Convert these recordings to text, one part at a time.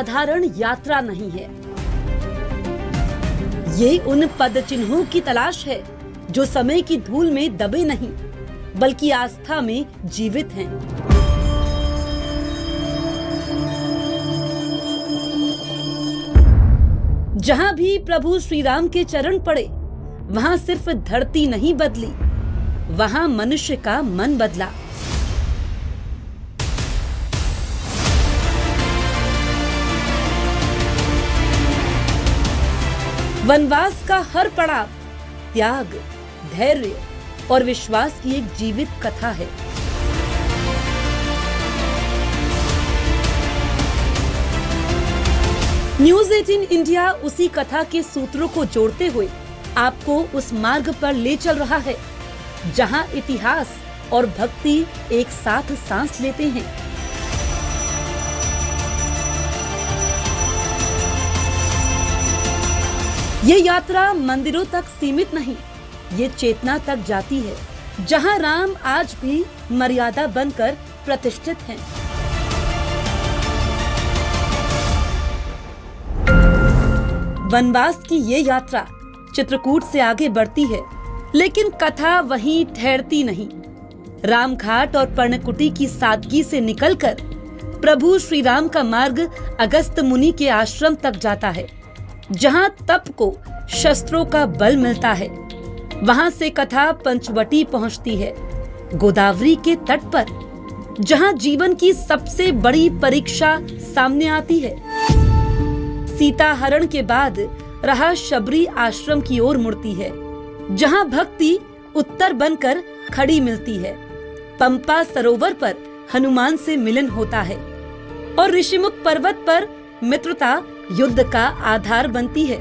साधारण यात्रा नहीं है। ये उन पद चिन्हों की तलाश है जो समय की धूल में दबे नहीं, बल्कि आस्था में जीवित हैं। जहां भी प्रभु श्री राम के चरण पड़े, वहां सिर्फ धरती नहीं बदली, वहां मनुष्य का मन बदला। वनवास का हर पड़ाव त्याग, धैर्य और विश्वास की एक जीवित कथा है। न्यूज़ 18 इंडिया उसी कथा के सूत्रों को जोड़ते हुए आपको उस मार्ग पर ले चल रहा है जहां इतिहास और भक्ति एक साथ सांस लेते हैं। ये यात्रा मंदिरों तक सीमित नहीं, ये चेतना तक जाती है, जहां राम आज भी मर्यादा बनकर प्रतिष्ठित हैं। वनवास की ये यात्रा चित्रकूट से आगे बढ़ती है, लेकिन कथा वहीं ठहरती नहीं। रामघाट और पर्णकुटी की सादगी से निकलकर प्रभु श्री राम का मार्ग अगस्त मुनि के आश्रम तक जाता है, जहां तप को शस्त्रों का बल मिलता है। वहां से कथा पंचवटी पहुंचती है, गोदावरी के तट पर, जहां जीवन की सबसे बड़ी परीक्षा सामने आती है। सीता हरण के बाद राह शबरी आश्रम की ओर मुड़ती है, जहां भक्ति उत्तर बनकर खड़ी मिलती है। पंपा सरोवर पर हनुमान से मिलन होता है और ऋषिमुख पर्वत पर मित्रता युद्ध का आधार बनती है।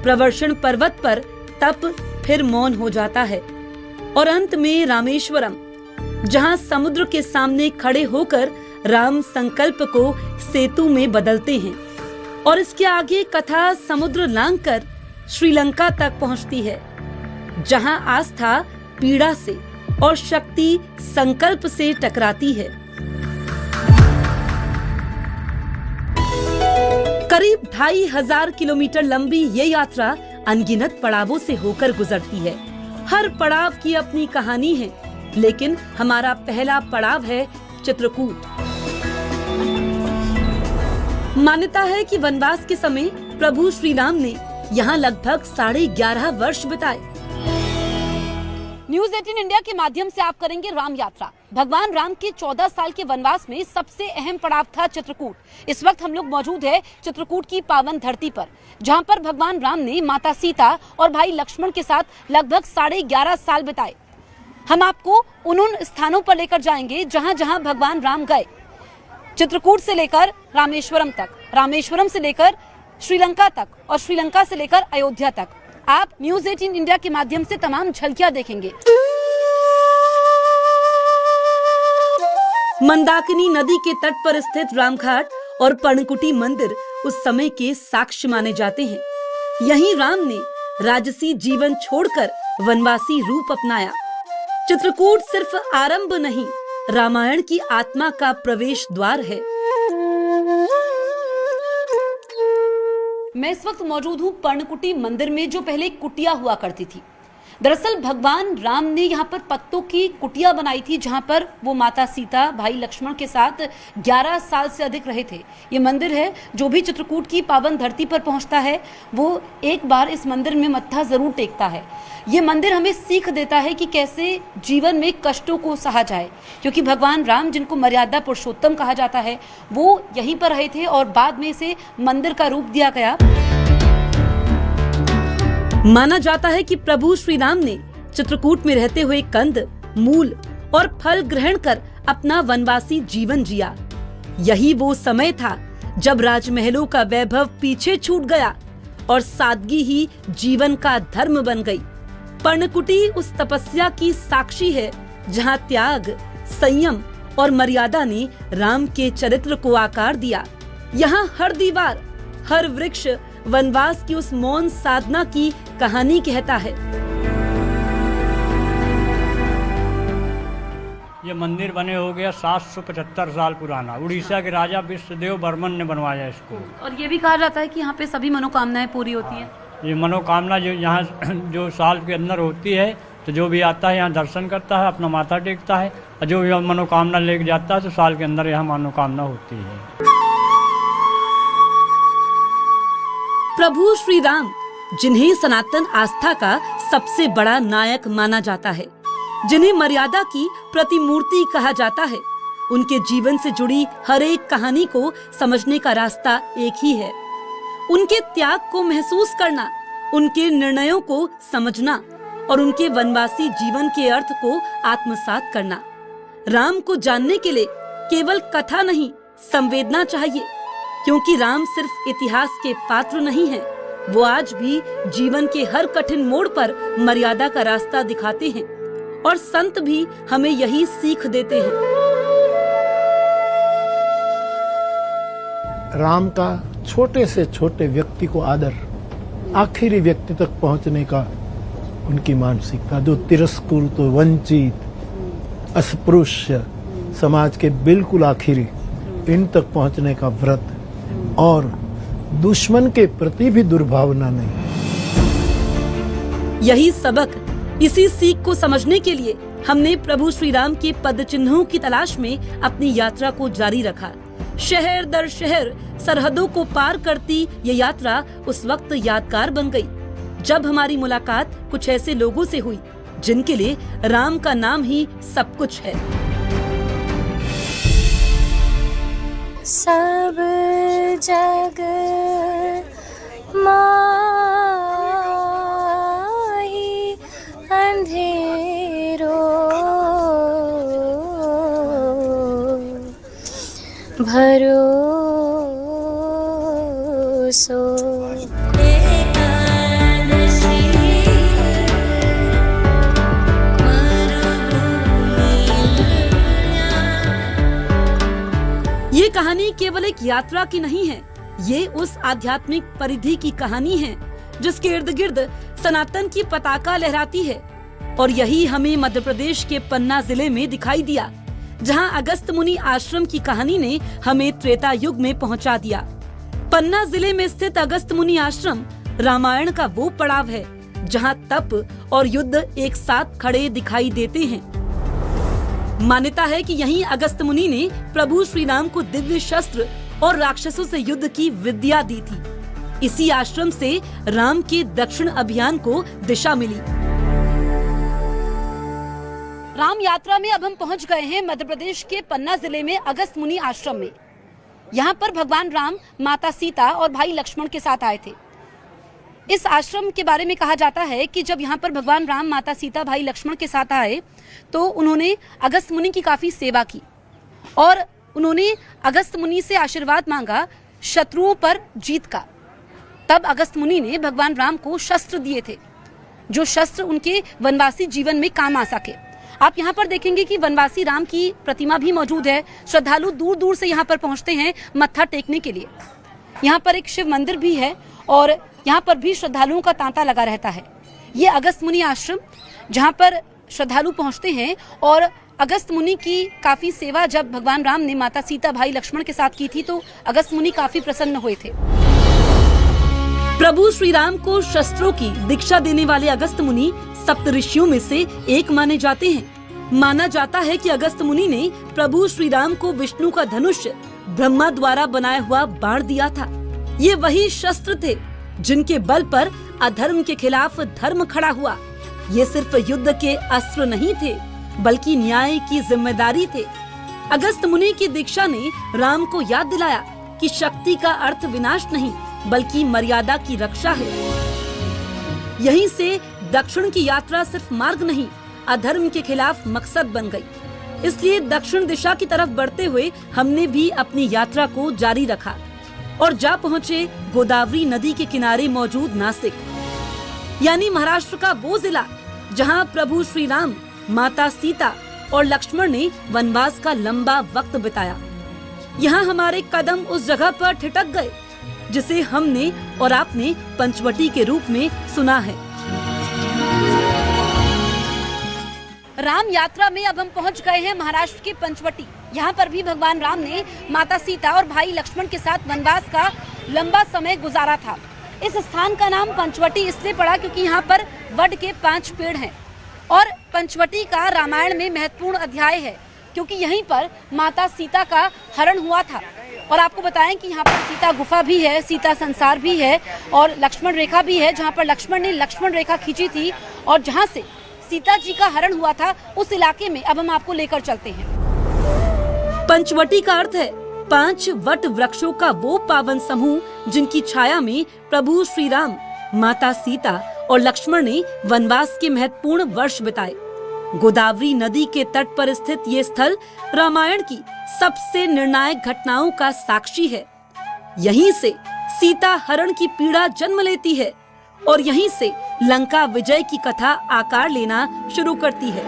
प्रवर्षण पर्वत पर तप फिर मौन हो जाता है और अंत में रामेश्वरम, जहां समुद्र के सामने खड़े होकर राम संकल्प को सेतु में बदलते हैं। और इसके आगे कथा समुद्र लांघकर श्रीलंका तक पहुंचती है, जहां आस्था पीड़ा से और शक्ति संकल्प से टकराती है। करीब 2500 किलोमीटर लंबी ये यात्रा अनगिनत पड़ावों से होकर गुजरती है। हर पड़ाव की अपनी कहानी है, लेकिन हमारा पहला पड़ाव है चित्रकूट। मान्यता है कि वनवास के समय प्रभु श्री राम ने यहाँ लगभग 11.5 वर्ष बिताए। न्यूज़ 18 इंडिया के माध्यम से आप करेंगे राम यात्रा। भगवान राम के 14 साल के वनवास में सबसे अहम पड़ाव था चित्रकूट। इस वक्त हम लोग मौजूद है चित्रकूट की पावन धरती पर, जहां पर भगवान राम ने माता सीता और भाई लक्ष्मण के साथ लगभग 11.5 साल बिताए। हम आपको उन स्थानों पर लेकर जाएंगे जहां जहां भगवान राम गए। चित्रकूट से लेकर रामेश्वरम तक, रामेश्वरम से लेकर श्रीलंका तक और श्रीलंका से लेकर अयोध्या तक। आप न्यूज़ 18 इंडिया के माध्यम से तमाम झलकियां देखेंगे। मंदाकिनी नदी के तट पर स्थित रामघाट और पर्णकुटी मंदिर उस समय के साक्ष्य माने जाते हैं। यहीं राम ने राजसी जीवन छोड़कर वनवासी रूप अपनाया। चित्रकूट सिर्फ आरंभ नहीं, रामायण की आत्मा का प्रवेश द्वार है। मैं इस वक्त मौजूद हूँ पर्णकुटी मंदिर में, जो पहले कुटिया हुआ करती थी। दरअसल भगवान राम ने यहाँ पर पत्तों की कुटिया बनाई थी, जहाँ पर वो माता सीता भाई लक्ष्मण के साथ 11 साल से अधिक रहे थे। ये मंदिर है, जो भी चित्रकूट की पावन धरती पर पहुँचता है वो एक बार इस मंदिर में मत्था जरूर टेकता है। ये मंदिर हमें सीख देता है कि कैसे जीवन में कष्टों को सहा जाए, क्योंकि भगवान राम, जिनको मर्यादा पुरुषोत्तम कहा जाता है, वो यहीं पर रहे थे और बाद में इसे मंदिर का रूप दिया गया। माना जाता है कि प्रभु श्री राम ने चित्रकूट में रहते हुए कंद, मूल और फल ग्रहण कर अपना वनवासी जीवन जिया। यही वो समय था जब राजमहलों का वैभव पीछे छूट गया और सादगी ही जीवन का धर्म बन गई। पर्णकुटी उस तपस्या की साक्षी है, जहां त्याग, संयम और मर्यादा ने राम के चरित्र को आकार दिया। यहाँ हर दीवार, हर वृक्ष वनवास की उस मौन साधना की कहानी कहता है। ये मंदिर बने हो गया 775 साल पुराना। उड़ीसा के राजा विश्वदेव बर्मन ने बनवाया इसको। और ये भी कहा जाता है कि यहाँ पे सभी मनोकामनाएं पूरी होती हैं। ये मनोकामना जो यहाँ जो साल के अंदर होती है, तो जो भी आता है यहाँ दर्शन करता है, अपना माथा टेकता है, और जो भी मनोकामना लेके जाता है तो साल के अंदर यहाँ मनोकामना होती है। प्रभु श्री राम, जिन्हें सनातन आस्था का सबसे बड़ा नायक माना जाता है, जिन्हें मर्यादा की प्रतिमूर्ति कहा जाता है, उनके जीवन से जुड़ी हर एक कहानी को समझने का रास्ता एक ही है। उनके त्याग को महसूस करना, उनके निर्णयों को समझना और उनके वनवासी जीवन के अर्थ को आत्मसात करना। राम को जानने के लिए केवल कथा नहीं, संवेदना चाहिए, क्योंकि राम सिर्फ इतिहास के पात्र नहीं हैं, वो आज भी जीवन के हर कठिन मोड़ पर मर्यादा का रास्ता दिखाते हैं और संत भी हमें यही सीख देते हैं। राम का छोटे से छोटे व्यक्ति को आदर, आखिरी व्यक्ति तक पहुंचने का उनकी मानसिकता, जो तिरस्कृत, वंचित, अस्पृश्य समाज के बिल्कुल आखिरी, इन तक पहुंचने का व्रत और दुश्मन के प्रति भी दुर्भावना नहीं। यही सबक, इसी सीख को समझने के लिए हमने प्रभु श्री राम के पद चिन्हों की तलाश में अपनी यात्रा को जारी रखा। शहर दर शहर सरहदों को पार करती ये यात्रा उस वक्त यादगार बन गई जब हमारी मुलाकात कुछ ऐसे लोगों से हुई जिनके लिए राम का नाम ही सब कुछ है। सब जग माही अंधेरो भरोसो। ये कहानी केवल एक यात्रा की नहीं है, ये उस आध्यात्मिक परिधि की कहानी है जिसके इर्द गिर्द सनातन की पताका लहराती है। और यही हमें मध्य प्रदेश के पन्ना जिले में दिखाई दिया, जहां अगस्त मुनि आश्रम की कहानी ने हमें त्रेता युग में पहुंचा दिया। पन्ना जिले में स्थित अगस्त मुनि आश्रम रामायण का वो पड़ाव है जहां तप और युद्ध एक साथ खड़े दिखाई देते हैं। मान्यता है कि यहीं अगस्त मुनि ने प्रभु श्री राम को दिव्य शस्त्र और राक्षसों से युद्ध की विद्या दी थी। इसी आश्रम से राम के दक्षिण अभियान को दिशा मिली। राम यात्रा में अब हम पहुंच गए हैं मध्य प्रदेश के पन्ना जिले में अगस्त मुनि आश्रम में। यहाँ पर भगवान राम, माता सीता और भाई लक्ष्मण के साथ आए थे। इस आश्रम के बारे में कहा जाता है कि जब यहाँ पर भगवान राम, माता सीता, भाई लक्ष्मण के साथ आए तो उन्होंने अगस्त मुनि की काफी सेवा की और उन्होंने अगस्त मुनि से आशीर्वाद मांगा शत्रुओं पर जीत का। तब अगस्त मुनि ने भगवान राम को शस्त्र दिए थे, जो शस्त्र उनके वनवासी जीवन में काम आ सके। आप यहाँ पर देखेंगे कि वनवासी राम की प्रतिमा भी मौजूद है। श्रद्धालु दूर दूर से यहाँ पर पहुँचते हैं मत्था टेकने के लिए। यहाँ पर एक शिव मंदिर भी है और यहाँ पर भी श्रद्धालुओं का तांता लगा रहता है। ये अगस्त मुनि आश्रम जहाँ पर श्रद्धालु पहुँचते हैं और अगस्त मुनि की काफी सेवा जब भगवान राम ने माता सीता, भाई लक्ष्मण के साथ की थी तो अगस्त मुनि काफी प्रसन्न हुए थे। प्रभु श्री राम को शस्त्रों की दीक्षा देने वाले अगस्त मुनि सप्तऋषियों में से एक माने जाते हैं। माना जाता है कि अगस्त मुनि ने प्रभु श्री राम को विष्णु का धनुष ब्रह्मा द्वारा बनाया हुआ बाण दिया था। ये वही शस्त्र थे जिनके बल पर अधर्म के खिलाफ धर्म खड़ा हुआ। ये सिर्फ युद्ध के अस्त्र नहीं थे, बल्कि न्याय की जिम्मेदारी थे। अगस्त मुनि की दीक्षा ने राम को याद दिलाया कि शक्ति का अर्थ विनाश नहीं, बल्कि मर्यादा की रक्षा है। यहीं से दक्षिण की यात्रा सिर्फ मार्ग नहीं, अधर्म के खिलाफ मकसद बन गई। इसलिए दक्षिण दिशा की तरफ बढ़ते हुए हमने भी अपनी यात्रा को जारी रखा और जा पहुँचे गोदावरी नदी के किनारे मौजूद नासिक, यानी महाराष्ट्र का वो जिला जहाँ प्रभु श्री राम, माता सीता और लक्ष्मण ने वनवास का लंबा वक्त बिताया। यहाँ हमारे कदम उस जगह पर ठिठक गए जिसे हमने और आपने पंचवटी के रूप में सुना है। राम यात्रा में अब हम पहुंच गए हैं महाराष्ट्र के पंचवटी। यहाँ पर भी भगवान राम ने माता सीता और भाई लक्ष्मण के साथ वनवास का लंबा समय गुजारा था। इस स्थान का नाम पंचवटी इसलिए पड़ा क्योंकि यहाँ पर वड के 5 पेड़ हैं और पंचवटी का रामायण में महत्वपूर्ण अध्याय है क्योंकि यहीं पर माता सीता का हरण हुआ था। और आपको बताएं कि यहाँ पर सीता गुफा भी है, सीता संसार भी है और लक्ष्मण रेखा भी है, जहाँ पर लक्ष्मण ने लक्ष्मण रेखा खींची थी और जहाँ से सीता जी का हरण हुआ था उस इलाके में अब हम आपको लेकर चलते हैं। पंचवटी का अर्थ है 5 वट वृक्षों का वो पावन समूह जिनकी छाया में प्रभु श्री राम, माता सीता और लक्ष्मण ने वनवास के महत्वपूर्ण वर्ष बिताए। गोदावरी नदी के तट पर स्थित ये स्थल रामायण की सबसे निर्णायक घटनाओं का साक्षी है। यहीं से सीता हरण की पीड़ा जन्म लेती है और यहीं से लंका विजय की कथा आकार लेना शुरू करती है।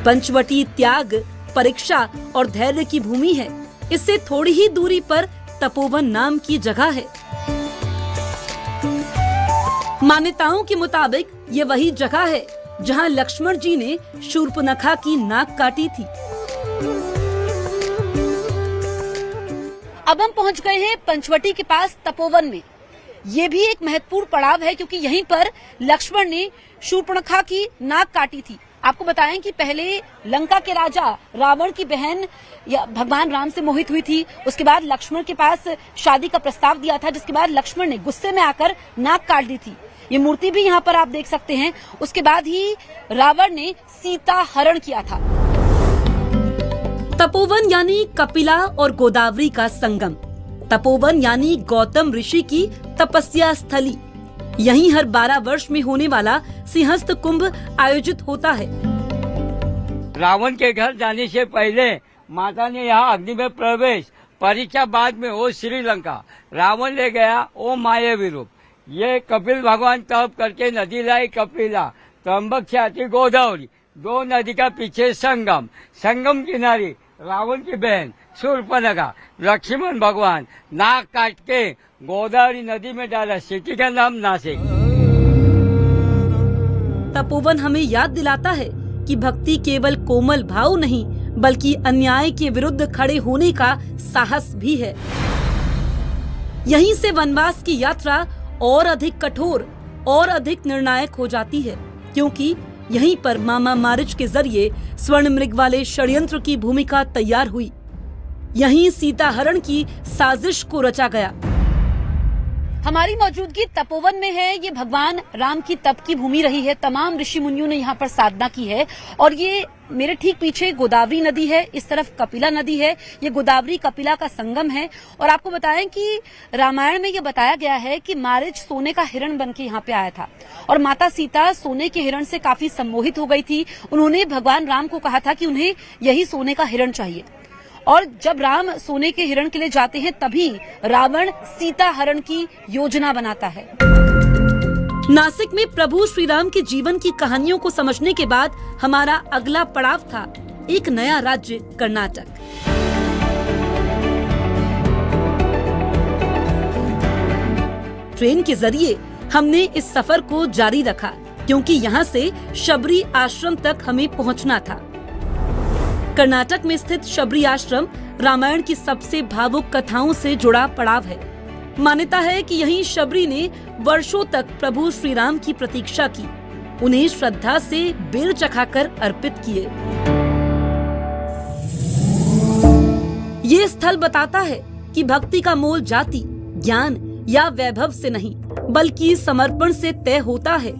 पंचवटी त्याग, परीक्षा और धैर्य की भूमि है। इससे थोड़ी ही दूरी पर तपोवन नाम की जगह है। मान्यताओं के मुताबिक ये वही जगह है जहां लक्ष्मण जी ने शूर्पणखा की नाक काटी थी। अब हम पहुंच गए हैं पंचवटी के पास तपोवन में। ये भी एक महत्वपूर्ण पड़ाव है क्योंकि यहीं पर लक्ष्मण ने शूर्पणखा की नाक काटी थी। आपको बताएं कि पहले लंका के राजा रावण की बहन भगवान राम से मोहित हुई थी। उसके बाद लक्ष्मण के पास शादी का प्रस्ताव दिया था, जिसके बाद लक्ष्मण ने गुस्से में आकर नाक काट दी थी। ये मूर्ति भी यहाँ पर आप देख सकते हैं। उसके बाद ही रावण ने सीता हरण किया था। तपोवन यानी कपिला और गोदावरी का संगम। तपोवन यानी गौतम ऋषि की तपस्या स्थली। यहीं हर 12 वर्ष में होने वाला सिंहस्थ कुंभ आयोजित होता है। रावण के घर जाने से पहले माता ने यहाँ अग्नि में प्रवेश, परीक्षा बाद में वो श्रीलंका। रावण ले गया वो मायावी रूप। ये कपिल भगवान तप करके नदी लाई कपिला, त्र्यंबक से आती गोदावरी, 2 नदी का पीछे संगम। संगम किनारे रावण की बहन शूर्पणखा, लक्ष्मण भगवान नाक काट के गोदावरी नदी में डाला। सिटी का नाम नासिक। तपोवन हमें याद दिलाता है कि भक्ति केवल कोमल भाव नहीं बल्कि अन्याय के विरुद्ध खड़े होने का साहस भी है। यहीं से वनवास की यात्रा और अधिक कठोर और अधिक निर्णायक हो जाती है क्योंकि यहीं पर मामा मारिच के जरिए स्वर्ण मृग वाले षड्यंत्र की भूमिका तैयार हुई। यहीं सीता हरण की साजिश को रचा गया। हमारी मौजूदगी तपोवन में है। ये भगवान राम की तप की भूमि रही है। तमाम ऋषि मुनियों ने यहाँ पर साधना की है और ये मेरे ठीक पीछे गोदावरी नदी है, इस तरफ कपिला नदी है। ये गोदावरी कपिला का संगम है। और आपको बताएं कि रामायण में ये बताया गया है कि मारिच सोने का हिरण बन के यहाँ पे आया था और माता सीता सोने के हिरण से काफी सम्मोहित हो गई थी। उन्होंने भगवान राम को कहा था कि उन्हें यही सोने का हिरण चाहिए और जब राम सोने के हिरण के लिए जाते हैं तभी रावण सीता हरण की योजना बनाता है। नासिक में प्रभु श्री राम के जीवन की कहानियों को समझने के बाद हमारा अगला पड़ाव था एक नया राज्य कर्नाटक। ट्रेन के जरिए हमने इस सफर को जारी रखा क्योंकि यहाँ से शबरी आश्रम तक हमें पहुँचना था। कर्नाटक में स्थित शबरी आश्रम रामायण की सबसे भावुक कथाओं से जुड़ा पड़ाव है। मान्यता है कि यहीं शबरी ने वर्षों तक प्रभु श्री राम की प्रतीक्षा की, उन्हें श्रद्धा से बेर चखाकर अर्पित किए। ये स्थल बताता है कि भक्ति का मोल जाति, ज्ञान या वैभव से नहीं बल्कि समर्पण से तय होता है।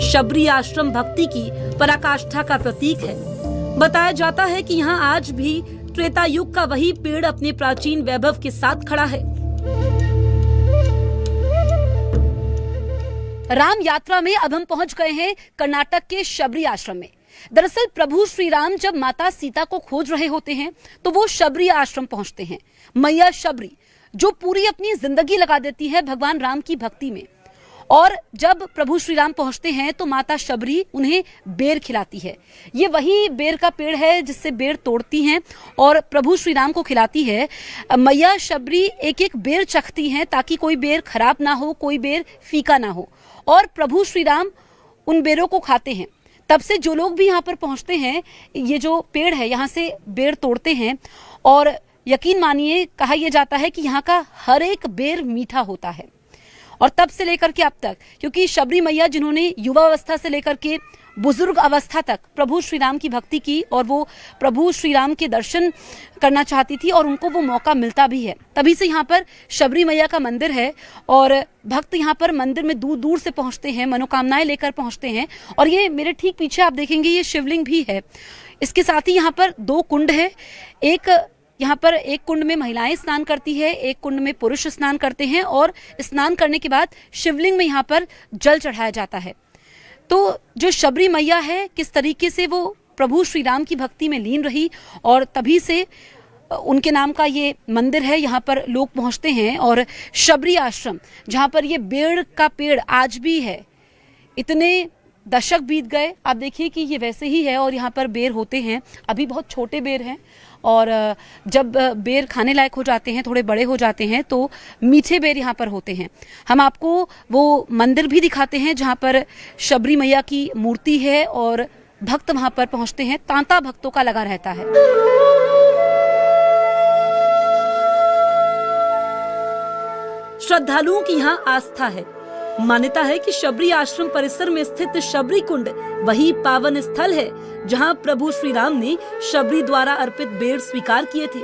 शबरी आश्रम भक्ति की पराकाष्ठा का प्रतीक है। बताया जाता है कि यहाँ आज भी त्रेता युग का वही पेड़ अपने प्राचीन वैभव के साथ खड़ा है। राम यात्रा में अब हम पहुंच गए हैं कर्नाटक के शबरी आश्रम में। दरअसल प्रभु श्री राम जब माता सीता को खोज रहे होते हैं तो वो शबरी आश्रम पहुंचते हैं। मैया शबरी जो पूरी अपनी जिंदगी लगा देती है भगवान राम की भक्ति में, और जब प्रभु श्री राम पहुंचते हैं तो माता शबरी उन्हें बेर खिलाती है। ये वही बेर का पेड़ है जिससे बेर तोड़ती हैं और प्रभु श्री राम को खिलाती है। मैया शबरी एक एक बेर चखती हैं ताकि कोई बेर खराब ना हो, कोई बेर फीका ना हो, और प्रभु श्री राम उन बेरों को खाते हैं। तब से जो लोग भी यहाँ पर पहुँचते हैं, ये जो पेड़ है यहाँ से बेर तोड़ते हैं और यकीन मानिए कहा यह जाता है कि यहाँ का हर एक बेर मीठा होता है। और तब से लेकर के अब तक, क्योंकि शबरी मैया जिन्होंने युवा अवस्था से लेकर के बुजुर्ग अवस्था तक प्रभु श्री राम की भक्ति की और वो प्रभु श्री राम के दर्शन करना चाहती थी और उनको वो मौका मिलता भी है, तभी से यहाँ पर शबरी मैया का मंदिर है और भक्त यहाँ पर मंदिर में दूर दूर से पहुँचते हैं, मनोकामनाएं लेकर पहुँचते हैं। और ये मेरे ठीक पीछे आप देखेंगे ये शिवलिंग भी है। इसके साथ ही यहाँ पर 2 कुंड है। यहाँ पर एक कुंड में महिलाएं स्नान करती है, एक कुंड में पुरुष स्नान करते हैं और स्नान करने के बाद शिवलिंग में यहाँ पर जल चढ़ाया जाता है। तो जो शबरी मैया है, किस तरीके से वो प्रभु श्री राम की भक्ति में लीन रही और तभी से उनके नाम का ये मंदिर है। यहाँ पर लोग पहुँचते हैं और शबरी आश्रम, जहाँ पर ये बेर का पेड़ आज भी है, इतने दशक बीत गए, आप देखिए कि ये वैसे ही है और यहाँ पर बेर होते हैं। अभी बहुत छोटे बेर हैं और जब बेर खाने लायक हो जाते हैं, थोड़े बड़े हो जाते हैं, तो मीठे बेर यहाँ पर होते हैं। हम आपको वो मंदिर भी दिखाते हैं जहाँ पर शबरी मैया की मूर्ति है और भक्त वहाँ पर पहुँचते हैं। तांता भक्तों का लगा रहता है। श्रद्धालुओं की यहाँ आस्था है। मान्यता है कि शबरी आश्रम परिसर में स्थित शबरी कुंड वही पावन स्थल है जहां प्रभु श्री राम ने शबरी द्वारा अर्पित बेर स्वीकार किए थे।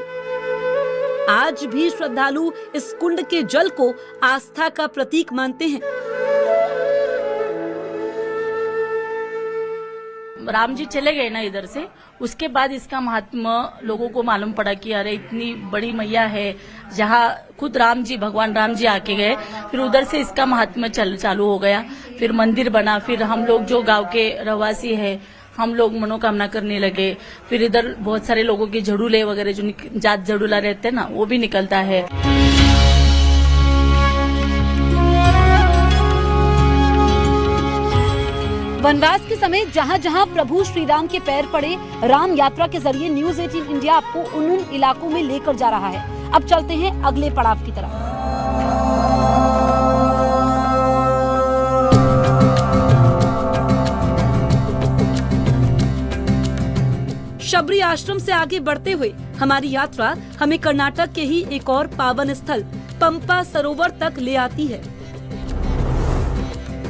आज भी श्रद्धालु इस कुंड के जल को आस्था का प्रतीक मानते हैं। राम जी चले गए ना इधर से, उसके बाद इसका महात्मा लोगों को मालूम पड़ा कि अरे इतनी बड़ी मैया है, जहाँ खुद राम जी, भगवान राम जी आके गए। फिर उधर से इसका महात्मा चालू हो गया, फिर मंदिर बना। फिर हम लोग जो गांव के रहवासी है, हम लोग मनोकामना करने लगे। फिर इधर बहुत सारे लोगों के झड़ूले वगैरह जो जात झड़ूला रहते हैं ना, वो भी निकलता है। वनवास के समय जहां जहां प्रभु श्री राम के पैर पड़े, राम यात्रा के जरिए न्यूज़ 18 इंडिया आपको उन इलाकों में लेकर जा रहा है। अब चलते हैं अगले पड़ाव की तरफ। शबरी आश्रम से आगे बढ़ते हुए हमारी यात्रा हमें कर्नाटक के ही एक और पावन स्थल पंपा सरोवर तक ले आती है,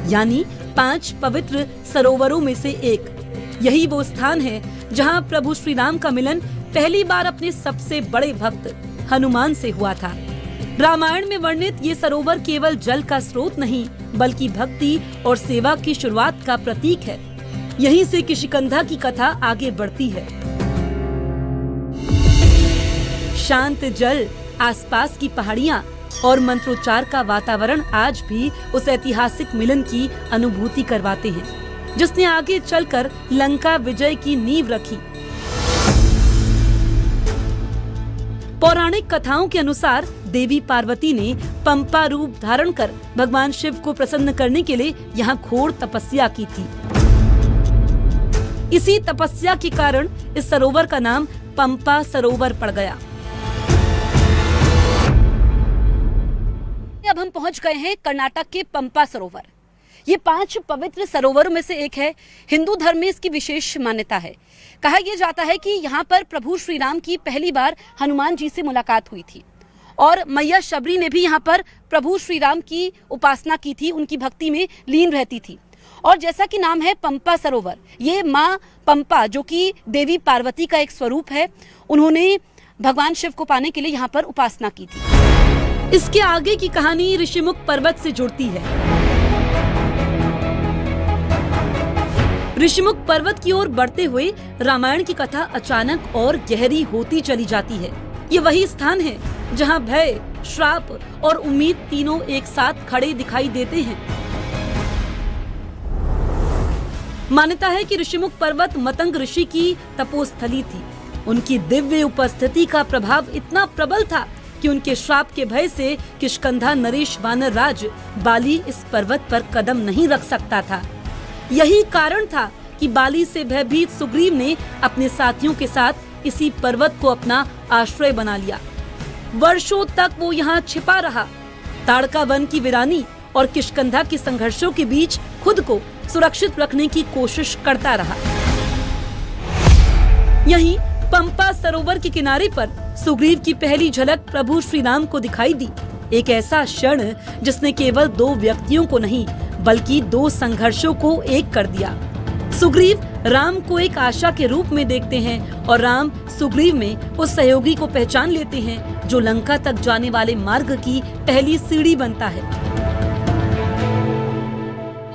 यानी 5 पवित्र सरोवरों में से एक। यही वो स्थान है जहां प्रभु श्री राम का मिलन पहली बार अपने सबसे बड़े भक्त हनुमान से हुआ था। रामायण में वर्णित ये सरोवर केवल जल का स्रोत नहीं, बल्कि भक्ति और सेवा की शुरुआत का प्रतीक है। यहीं से किष्किंधा की कथा आगे बढ़ती है। शांत जल, आसपास की पहाड़ियाँ और मंत्रोच्चार का वातावरण आज भी उस ऐतिहासिक मिलन की अनुभूति करवाते हैं, जिसने आगे चलकर लंका विजय की नींव रखी। पौराणिक कथाओं के अनुसार देवी पार्वती ने पंपा रूप धारण कर भगवान शिव को प्रसन्न करने के लिए यहाँ घोर तपस्या की थी। इसी तपस्या के कारण इस सरोवर का नाम पंपा सरोवर पड़ गया। अब हम पहुंच गए हैं कर्नाटक के पंपा सरोवर। ये 5 पवित्र सरोवरों में से एक है। हिंदू धर्म में इसकी विशेष मान्यता है। कहा यह जाता है कि यहाँ पर प्रभु श्री राम की पहली बार हनुमान जी से मुलाकात हुई थी और मैया शबरी ने भी यहाँ पर प्रभु श्री राम की उपासना की थी, उनकी भक्ति में लीन रहती थी। और जैसा कि नाम है पंपा सरोवर, ये माँ पंपा जो कि देवी पार्वती का एक स्वरूप है, उन्होंने भगवान शिव को पाने के लिए यहाँ पर उपासना की थी। इसके आगे की कहानी ऋषिमुख पर्वत से जुड़ती है। ऋषिमुख पर्वत की ओर बढ़ते हुए रामायण की कथा अचानक और गहरी होती चली जाती है। ये वही स्थान है जहां भय, श्राप और उम्मीद तीनों एक साथ खड़े दिखाई देते हैं। मान्यता है कि ऋषिमुख पर्वत मतंग ऋषि की तपोस्थली थी। उनकी दिव्य उपस्थिति का प्रभाव इतना प्रबल था कि उनके श्राप के भय से किष्किंधा नरेश वानर राज बाली इस पर्वत पर कदम नहीं रख सकता था। यही कारण था कि बाली से भयभीत सुग्रीव ने अपने साथियों के साथ इसी पर्वत को अपना आश्रय बना लिया। वर्षों तक वो यहाँ छिपा रहा। ताड़का वन की वीरानी और किष्किंधा के संघर्षों के बीच खुद को सुरक्षित रखने की कोशिश करता रहा। यहीं पंपा सरोवर के किनारे पर सुग्रीव की पहली झलक प्रभु श्री राम को दिखाई दी। एक ऐसा क्षण जिसने केवल दो व्यक्तियों को नहीं बल्कि दो संघर्षों को एक कर दिया। सुग्रीव राम को एक आशा के रूप में देखते हैं और राम सुग्रीव में उस सहयोगी को पहचान लेते हैं जो लंका तक जाने वाले मार्ग की पहली सीढ़ी बनता है।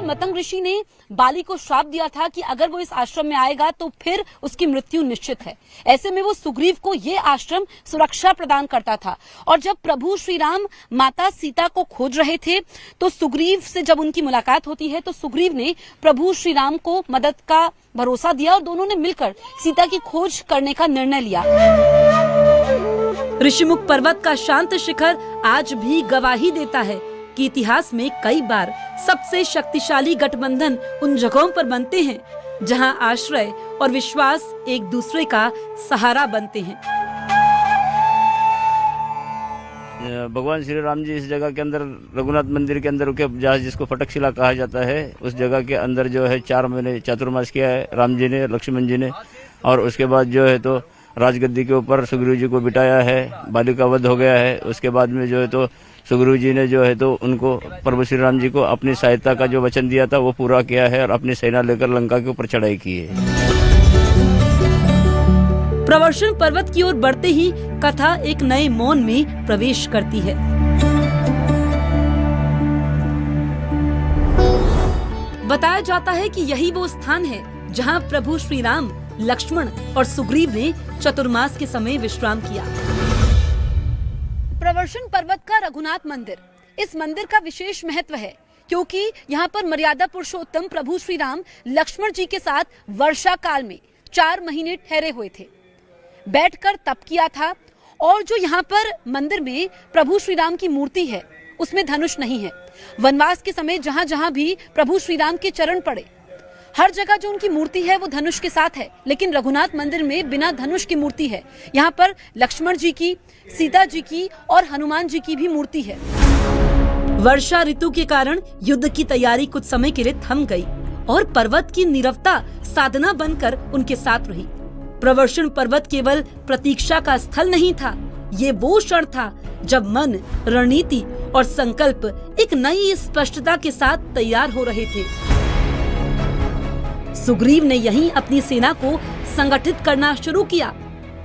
मतंग ऋषि ने बाली को श्राप दिया था कि अगर वो इस आश्रम में आएगा तो फिर उसकी मृत्यु निश्चित है। ऐसे में वो सुग्रीव को ये आश्रम सुरक्षा प्रदान करता था। और जब प्रभु श्री राम माता सीता को खोज रहे थे तो सुग्रीव से जब उनकी मुलाकात होती है तो सुग्रीव ने प्रभु श्री राम को मदद का भरोसा दिया और दोनों ने मिलकर सीता की खोज करने का निर्णय लिया। ऋषिमुख पर्वत का शांत शिखर आज भी गवाही देता है कि इतिहास में कई बार सबसे शक्तिशाली गठबंधन उन जगहों पर बनते हैं जहां आश्रय और विश्वास एक दूसरे का सहारा बनते हैं। भगवान श्री राम जी इस जगह के अंदर रघुनाथ मंदिर के अंदर रुके, जहाँ जिसको फटकशिला कहा जाता है, उस जगह के अंदर जो है 4 महीने चातुर्मास किया है राम जी ने, लक्ष्मण जी ने। और उसके बाद जो है तो राजगद्दी के ऊपर सुग्रीव जी को बिठाया है, बाली का वध हो गया है। उसके बाद में जो है तो सुग्रीव जी ने जो है तो उनको प्रभु श्री राम जी को अपनी सहायता का जो वचन दिया था वो पूरा किया है और अपनी सेना लेकर लंका के ऊपर चढ़ाई की है। प्रवर्षण पर्वत की ओर बढ़ते ही कथा एक नए मौन में प्रवेश करती है। बताया जाता है कि यही वो स्थान है जहां प्रभु श्री राम, लक्ष्मण और सुग्रीव ने चतुर्मास के समय विश्राम किया। प्रवर्षण पर्वत का रघुनाथ मंदिर, इस मंदिर का विशेष महत्व है क्योंकि यहाँ पर मर्यादा पुरुषोत्तम प्रभु श्री राम लक्ष्मण जी के साथ वर्षा काल में 4 महीने ठहरे हुए थे, बैठकर तप किया था। और जो यहाँ पर मंदिर में प्रभु श्री राम की मूर्ति है उसमें धनुष नहीं है। वनवास के समय जहाँ जहाँ भी प्रभु श्री राम के चरण पड़े हर जगह जो उनकी मूर्ति है वो धनुष के साथ है, लेकिन रघुनाथ मंदिर में बिना धनुष की मूर्ति है। यहाँ पर लक्ष्मण जी की, सीता जी की और हनुमान जी की भी मूर्ति है। वर्षा ऋतु के कारण युद्ध की तैयारी कुछ समय के लिए थम गई और पर्वत की नीरवता साधना बनकर उनके साथ रही। प्रवर्षण पर्वत केवल प्रतीक्षा का स्थल नहीं था, ये वो क्षण था जब मन, रणनीति और संकल्प एक नई स्पष्टता के साथ तैयार हो रहे थे। सुग्रीव ने यहीं अपनी सेना को संगठित करना शुरू किया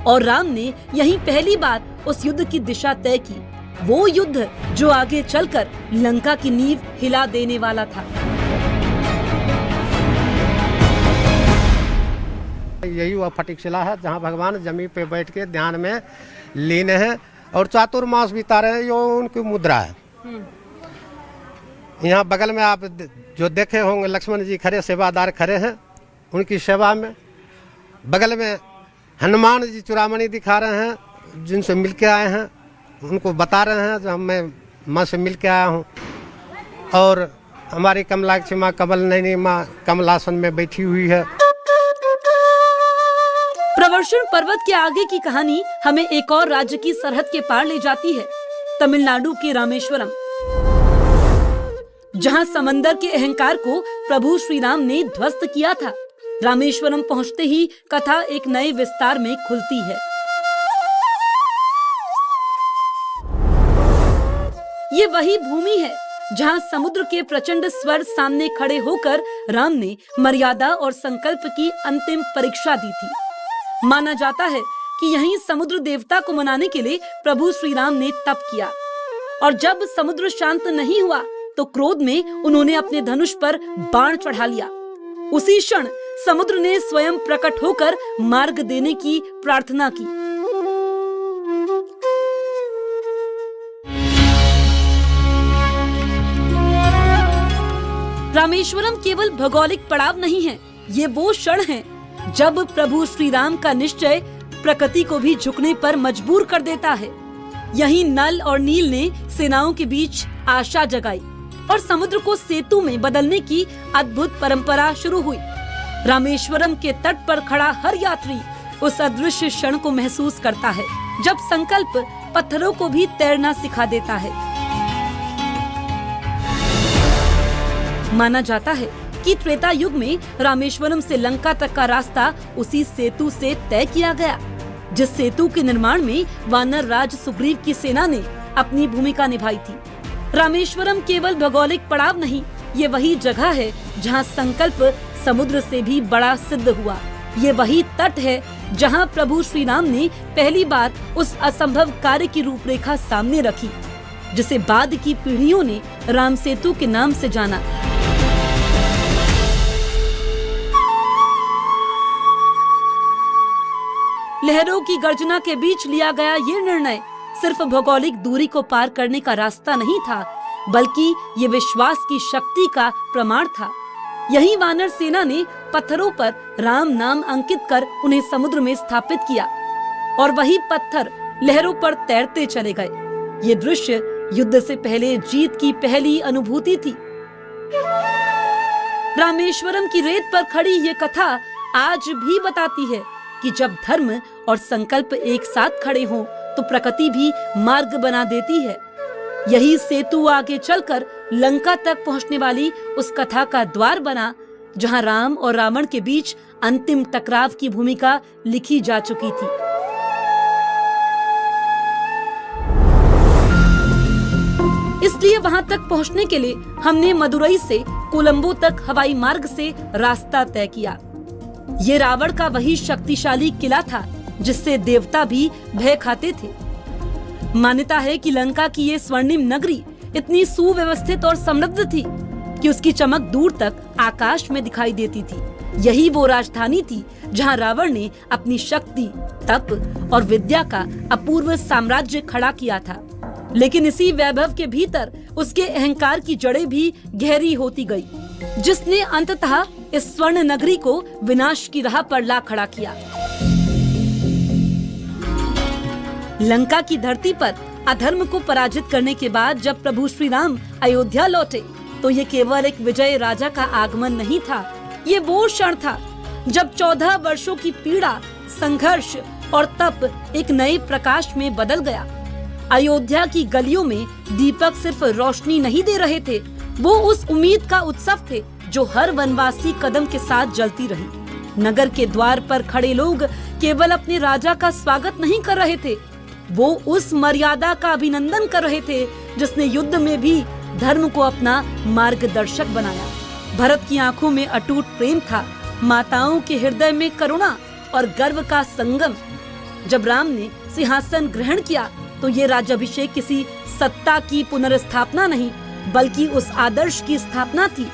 और राम ने यहीं पहली बार उस युद्ध की दिशा तय की, वो युद्ध जो आगे चलकर लंका की नींव हिला देने वाला था। यही वह फटिकशिला है जहाँ भगवान जमीन पे बैठ के ध्यान में लीन है और चातुर्मास बिता रहे हैं, यो उनकी मुद्रा है। यहाँ बगल में आप जो देखे होंगे लक्ष्मण जी खड़े, सेवादार खड़े हैं उनकी सेवा में। बगल में हनुमान जी चूड़ामणि दिखा रहे हैं, जिनसे मिल के आए हैं उनको बता रहे हैं जो मैं माँ से मिल के आया हूँ। और हमारी कमलाक्षी माँ, कमल नयनी माँ कमलासन में बैठी हुई है। प्रवर्षण पर्वत के आगे की कहानी हमें एक और राज्य की सरहद के पार ले जाती है, तमिलनाडु के रामेश्वरम, जहां समंदर के अहंकार को प्रभु श्री राम ने ध्वस्त किया था। रामेश्वरम पहुंचते ही कथा एक नए विस्तार में खुलती है। ये वही भूमि है जहां समुद्र के प्रचंड स्वर सामने खड़े होकर राम ने मर्यादा और संकल्प की अंतिम परीक्षा दी थी। माना जाता है कि यहीं समुद्र देवता को मनाने के लिए प्रभु श्री राम ने तप किया और जब समुद्र शांत नहीं हुआ तो क्रोध में उन्होंने अपने धनुष पर बाण चढ़ा लिया। उसी क्षण समुद्र ने स्वयं प्रकट होकर मार्ग देने की प्रार्थना की। रामेश्वरम केवल भौगोलिक पड़ाव नहीं है, ये वो क्षण है जब प्रभु श्री राम का निश्चय प्रकृति को भी झुकने पर मजबूर कर देता है। यहीं नल और नील ने सेनाओं के बीच आशा जगाई और समुद्र को सेतु में बदलने की अद्भुत परंपरा शुरू हुई। रामेश्वरम के तट पर खड़ा हर यात्री उस अदृश्य क्षण को महसूस करता है जब संकल्प पत्थरों को भी तैरना सिखा देता है। माना जाता है जबकि त्रेता युग में रामेश्वरम से लंका तक का रास्ता उसी सेतु से तय किया गया, जिस सेतु के निर्माण में वानर राज सुग्रीव की सेना ने अपनी भूमिका निभाई थी। रामेश्वरम केवल भौगोलिक पड़ाव नहीं, ये वही जगह है जहां संकल्प समुद्र से भी बड़ा सिद्ध हुआ। ये वही तट है जहां प्रभु श्री राम ने पहली बार उस असंभव कार्य की रूपरेखा सामने रखी, जिसे बाद की पीढ़ियों ने राम सेतु के नाम से जाना। लहरों की गर्जना के बीच लिया गया ये निर्णय सिर्फ भौगोलिक दूरी को पार करने का रास्ता नहीं था, बल्कि ये विश्वास की शक्ति का प्रमाण था। यही वानर सेना ने पत्थरों पर राम नाम अंकित कर उन्हें समुद्र में स्थापित किया और वही पत्थर लहरों पर तैरते चले गए। ये दृश्य युद्ध से पहले जीत की पहली अनुभूति थी। रामेश्वरम की रेत पर खड़ी ये कथा आज भी बताती है कि जब धर्म और संकल्प एक साथ खड़े हों तो प्रकृति भी मार्ग बना देती है। यही सेतु आगे चलकर लंका तक पहुंचने वाली उस कथा का द्वार बना, जहां राम और रावण के बीच अंतिम टकराव की भूमिका लिखी जा चुकी थी। इसलिए वहां तक पहुंचने के लिए हमने मदुरई से कोलंबो तक हवाई मार्ग से रास्ता तय किया। ये रावण का वही शक्तिशाली किला था जिससे देवता भी भय खाते थे। मान्यता है कि लंका की ये स्वर्णिम नगरी इतनी सुव्यवस्थित और समृद्ध थी कि उसकी चमक दूर तक आकाश में दिखाई देती थी। यही वो राजधानी थी जहां रावण ने अपनी शक्ति, तप और विद्या का अपूर्व साम्राज्य खड़ा किया था। लेकिन इसी वैभव के भीतर उसके अहंकार की जड़ें भी गहरी होती गई, जिसने अंततः इस स्वर्ण नगरी को विनाश की राह पर ला खड़ा किया। लंका की धरती पर अधर्म को पराजित करने के बाद जब प्रभु श्री राम अयोध्या लौटे तो ये केवल एक विजय राजा का आगमन नहीं था। ये वो क्षण था जब 14 वर्षों की पीड़ा, संघर्ष और तप एक नए प्रकाश में बदल गया। अयोध्या की गलियों में दीपक सिर्फ रोशनी नहीं दे रहे थे, वो उस उम्मीद का उत्सव थे जो हर वनवासी कदम के साथ जलती रही। नगर के द्वार पर खड़े लोग केवल अपने राजा का स्वागत नहीं कर रहे थे, वो उस मर्यादा का अभिनंदन कर रहे थे जिसने युद्ध में भी धर्म को अपना मार्गदर्शक बनाया। भरत की आंखों में अटूट प्रेम था, माताओं के हृदय में करुणा और गर्व का संगम। जब राम ने सिंहासन ग्रहण किया तो ये राज्याभिषेक किसी सत्ता की पुनर्स्थापना नहीं, बल्कि उस आदर्श की स्थापना थी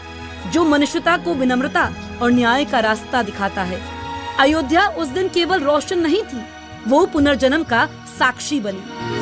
जो मनुष्यता को विनम्रता और न्याय का रास्ता दिखाता है। अयोध्या उस दिन केवल रोशन नहीं थी, वो पुनर्जन्म का साक्षी बनी।